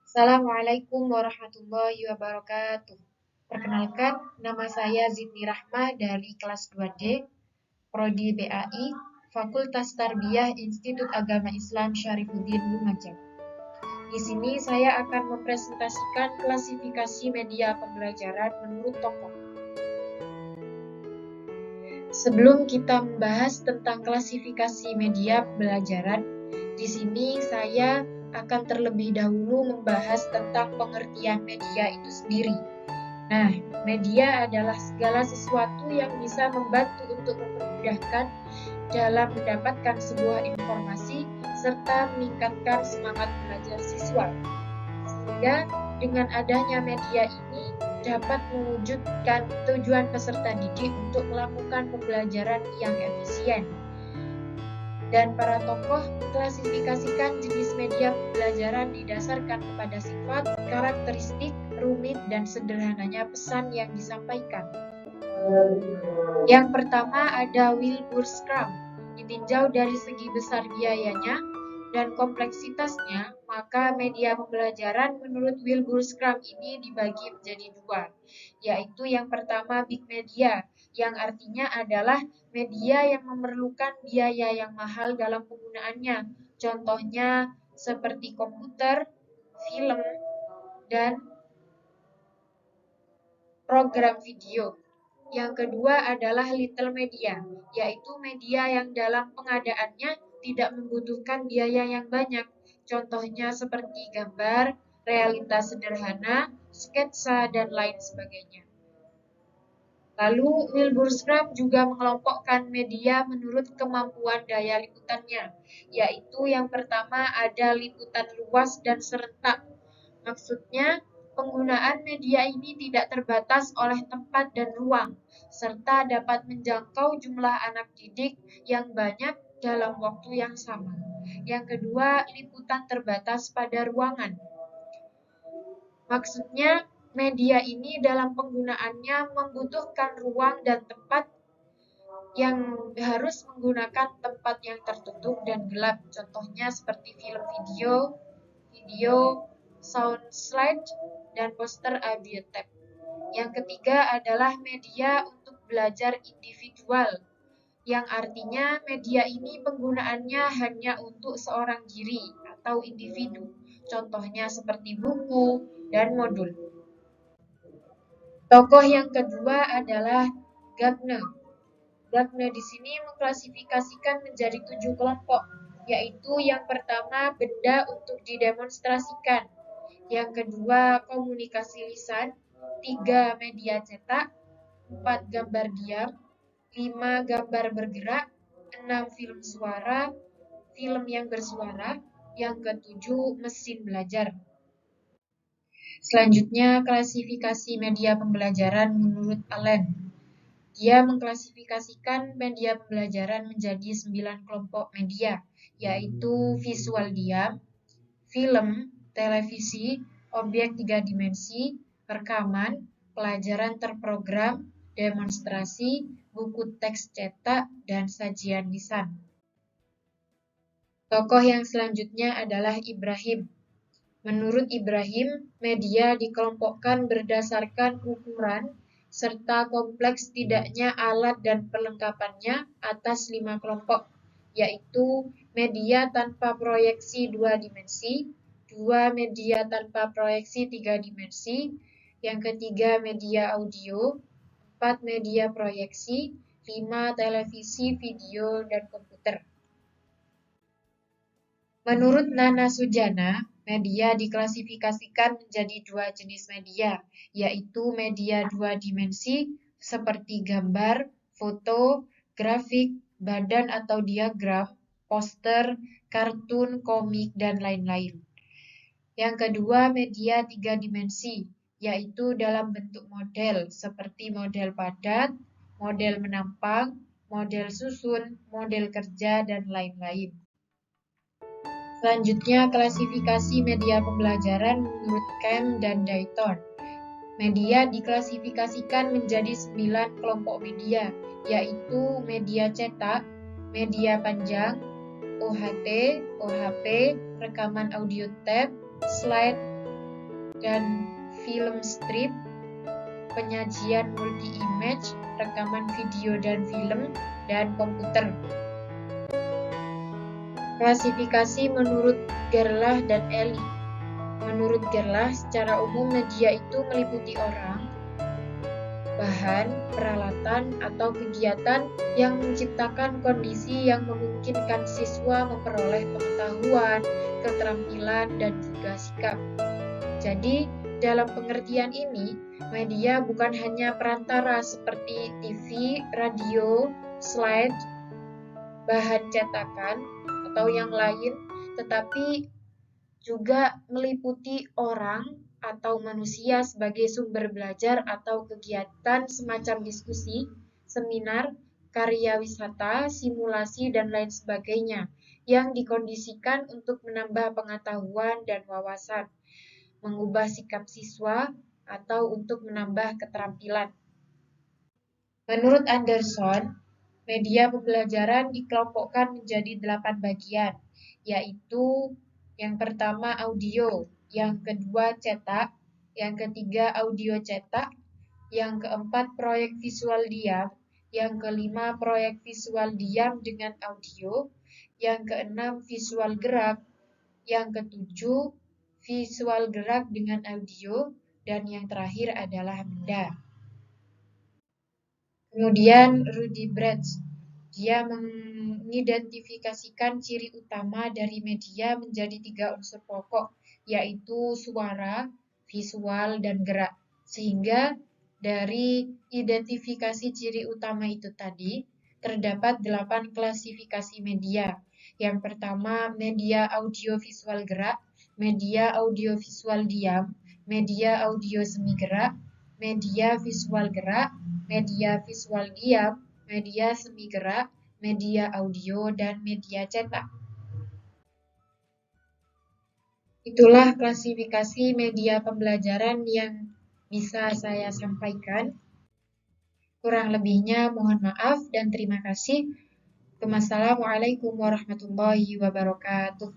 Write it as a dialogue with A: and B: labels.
A: Assalamualaikum warahmatullahi wabarakatuh. Perkenalkan, nama saya Zidni Rahma dari kelas 2D, Prodi BAI, Fakultas Tarbiyah Institut Agama Islam Syarifuddin Lumajang. Di sini saya akan mempresentasikan klasifikasi media pembelajaran menurut tokoh. Sebelum kita membahas tentang klasifikasi media pembelajaran, di sini saya akan terlebih dahulu membahas tentang pengertian media itu sendiri. Nah, media adalah segala sesuatu yang bisa membantu untuk memudahkan dalam mendapatkan sebuah informasi serta meningkatkan semangat belajar siswa. Sehingga dengan adanya media ini dapat mewujudkan tujuan peserta didik untuk melakukan pembelajaran yang efisien. Dan para tokoh klasifikasikan jenis media pembelajaran didasarkan kepada sifat, karakteristik, rumit, dan sederhananya pesan yang disampaikan. Yang pertama ada Wilbur Scrum. Ditinjau dari segi besar biayanya dan kompleksitasnya, maka media pembelajaran menurut Wilbur Scrum ini dibagi menjadi dua, yaitu yang pertama big media, yang artinya adalah media yang memerlukan biaya yang mahal dalam penggunaannya. Contohnya seperti komputer, film, dan program video. Yang kedua adalah little media, yaitu media yang dalam pengadaannya tidak membutuhkan biaya yang banyak. Contohnya seperti gambar, realitas sederhana, sketsa, dan lain sebagainya. Lalu Wilbur Scrum juga mengelompokkan media menurut kemampuan daya liputannya, yaitu yang pertama ada liputan luas dan serentak. Maksudnya, penggunaan media ini tidak terbatas oleh tempat dan ruang, serta dapat menjangkau jumlah anak didik yang banyak dalam waktu yang sama. Yang kedua, liputan terbatas pada ruangan. Maksudnya, media ini dalam penggunaannya membutuhkan ruang dan tempat yang harus menggunakan tempat yang tertutup dan gelap. Contohnya seperti film video, sound slide, dan poster audio tape. Yang ketiga adalah media untuk belajar individual, yang artinya media ini penggunaannya hanya untuk seorang diri atau individu. Contohnya seperti buku dan modul. Tokoh yang kedua adalah Gardner. Gardner di sini mengklasifikasikan menjadi 7 kelompok, yaitu yang pertama benda untuk didemonstrasikan, yang kedua komunikasi lisan, 3 media cetak, 4 gambar diam, 5 gambar bergerak, 6 film suara, film yang bersuara, yang ketujuh mesin belajar. Selanjutnya klasifikasi media pembelajaran menurut Allen. Dia mengklasifikasikan media pembelajaran menjadi 9 kelompok media, yaitu visual diam, film, televisi, objek 3 dimensi, rekaman, pelajaran terprogram, demonstrasi, buku teks cetak, dan sajian lisan. Tokoh yang selanjutnya adalah Ibrahim. Menurut Ibrahim, media dikelompokkan berdasarkan ukuran serta kompleks tidaknya alat dan perlengkapannya atas 5 kelompok, yaitu media tanpa proyeksi 2 dimensi, 2 media tanpa proyeksi 3 dimensi, yang ketiga media audio, 4 media proyeksi, 5 televisi, video, dan komputer. Menurut Nana Sujana, media diklasifikasikan menjadi 2 jenis media, yaitu media 2 dimensi seperti gambar, foto, grafik, badan atau diagram, poster, kartun, komik, dan lain-lain. Yang kedua, media 3 dimensi, yaitu dalam bentuk model seperti model padat, model menampang, model susun, model kerja, dan lain-lain. Selanjutnya, klasifikasi media pembelajaran menurut Kemp dan Dayton. Media diklasifikasikan menjadi 9 kelompok media, yaitu media cetak, media panjang, OHT, OHP, rekaman audio tape, slide, dan film strip, penyajian multi-image, rekaman video dan film, dan komputer. Klasifikasi menurut Gerlach dan Elie. Menurut Gerlach, secara umum media itu meliputi orang, bahan, peralatan, atau kegiatan yang menciptakan kondisi yang memungkinkan siswa memperoleh pengetahuan, keterampilan, dan juga sikap. Jadi, dalam pengertian ini, media bukan hanya perantara seperti TV, radio, slide, bahan cetakan, atau yang lain, tetapi juga meliputi orang atau manusia sebagai sumber belajar atau kegiatan semacam diskusi, seminar, karya wisata, simulasi, dan lain sebagainya yang dikondisikan untuk menambah pengetahuan dan wawasan, mengubah sikap siswa, atau untuk menambah keterampilan. Menurut Anderson, media pembelajaran dikelompokkan menjadi 8 bagian, yaitu yang pertama audio, yang kedua cetak, yang ketiga audio cetak, yang keempat proyek visual diam, yang kelima proyek visual diam dengan audio, yang keenam visual gerak, yang ketujuh visual gerak dengan audio, dan yang terakhir adalah benda. Kemudian Rudy Brecht, dia mengidentifikasikan ciri utama dari media menjadi 3 unsur pokok, yaitu suara, visual, dan gerak. Sehingga dari identifikasi ciri utama itu tadi, terdapat 8 klasifikasi media. Yang pertama, media audiovisual gerak, media audiovisual diam, media audio semi gerak, media visual gerak, media visual diam, media semi gerak, media audio, dan media cetak. Itulah klasifikasi media pembelajaran yang bisa saya sampaikan. Kurang lebihnya mohon maaf dan terima kasih. Wassalamualaikum warahmatullahi wabarakatuh.